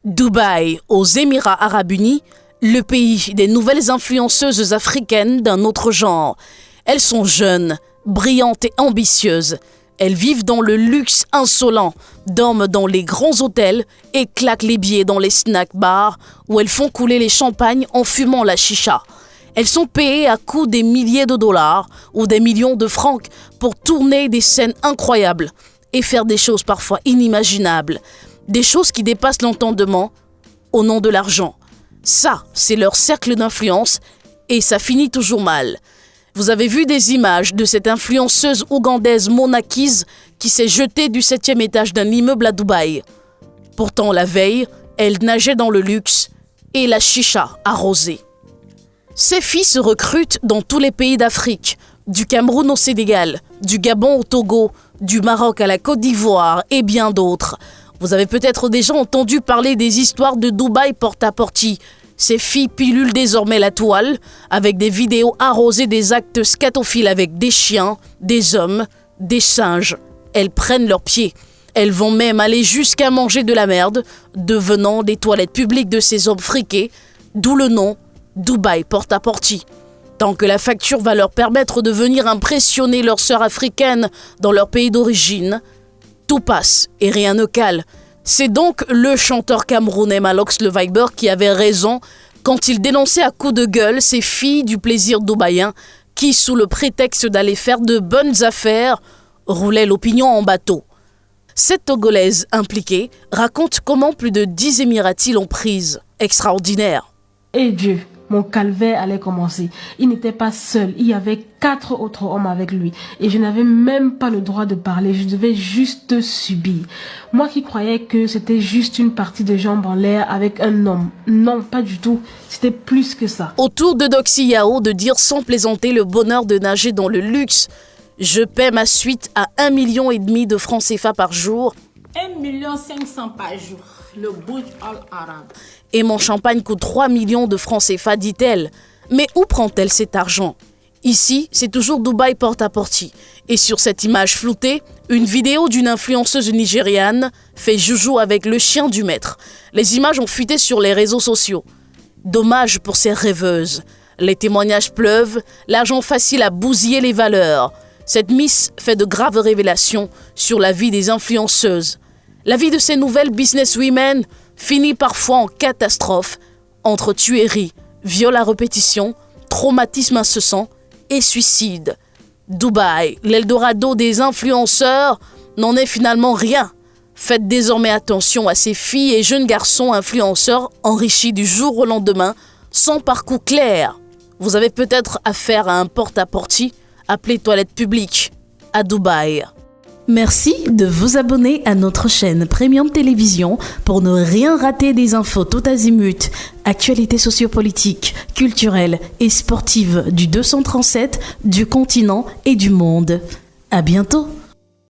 Dubaï, aux Émirats arabes unis, le pays des nouvelles influenceuses africaines d'un autre genre. Elles sont jeunes, brillantes et ambitieuses. Elles vivent dans le luxe insolent, dorment dans les grands hôtels et claquent les billets dans les snack bars où elles font couler les champagnes en fumant la chicha. Elles sont payées à coups des milliers de dollars ou des millions de francs pour tourner des scènes incroyables et faire des choses parfois inimaginables. Des choses qui dépassent l'entendement au nom de l'argent. Ça, c'est leur cercle d'influence et ça finit toujours mal. Vous avez vu des images de cette influenceuse ougandaise Mona Keys qui s'est jetée du 7e étage d'un immeuble à Dubaï. Pourtant, la veille, elle nageait dans le luxe et la chicha arrosée. Ces filles se recrutent dans tous les pays d'Afrique, du Cameroun au Sénégal, du Gabon au Togo, du Maroc à la Côte d'Ivoire et bien d'autres. Vous avez peut-être déjà entendu parler des histoires de Dubaï porte-à-porte. Ces filles pilulent désormais la toile avec des vidéos arrosées des actes scatophiles avec des chiens, des hommes, des singes. Elles prennent leurs pieds. Elles vont même aller jusqu'à manger de la merde, devenant des toilettes publiques de ces hommes friqués, d'où le nom Dubaï porte-à-porte. Tant que la facture va leur permettre de venir impressionner leurs sœurs africaines dans leur pays d'origine, tout passe et rien ne cale. C'est donc le chanteur camerounais Malox le Viber qui avait raison quand il dénonçait à coups de gueule ces filles du plaisir dubaïen qui, sous le prétexte d'aller faire de bonnes affaires, roulaient l'opinion en bateau. Cette Togolaise impliquée raconte comment plus de 10 Émiratis l'ont prise. Extraordinaire. Et Dieu, mon calvaire allait commencer. Il n'était pas seul, il y avait 4 autres hommes avec lui. Et je n'avais même pas le droit de parler, je devais juste subir. Moi qui croyais que c'était juste une partie de jambes en l'air avec un homme. Non, pas du tout, c'était plus que ça. Autour de Doxy Yao de dire sans plaisanter le bonheur de nager dans le luxe. Je paie ma suite à 1,5 million de francs CFA par jour. 1,5 million par jour, le Burj Al Arab. Et mon champagne coûte 3 millions de francs CFA, dit-elle. Mais où prend-elle cet argent? Ici, c'est toujours Dubaï porte-à-porte. Et sur cette image floutée, une vidéo d'une influenceuse nigériane fait joujou avec le chien du maître. Les images ont fuité sur les réseaux sociaux. Dommage pour ces rêveuses. Les témoignages pleuvent, l'argent facile à bousiller les valeurs. Cette Miss fait de graves révélations sur la vie des influenceuses. La vie de ces nouvelles businesswomen finit parfois en catastrophe entre tuerie, viol à répétition, traumatisme incessant et suicide. Dubaï, l'Eldorado des influenceurs, n'en est finalement rien. Faites désormais attention à ces filles et jeunes garçons influenceurs enrichis du jour au lendemain, sans parcours clair. Vous avez peut-être affaire à un porte-à-porte appelé toilette publique à Dubaï. Merci de vous abonner à notre chaîne Premium Télévision pour ne rien rater des infos tout azimut, actualités sociopolitiques, culturelles et sportives du 237, du continent et du monde. À bientôt.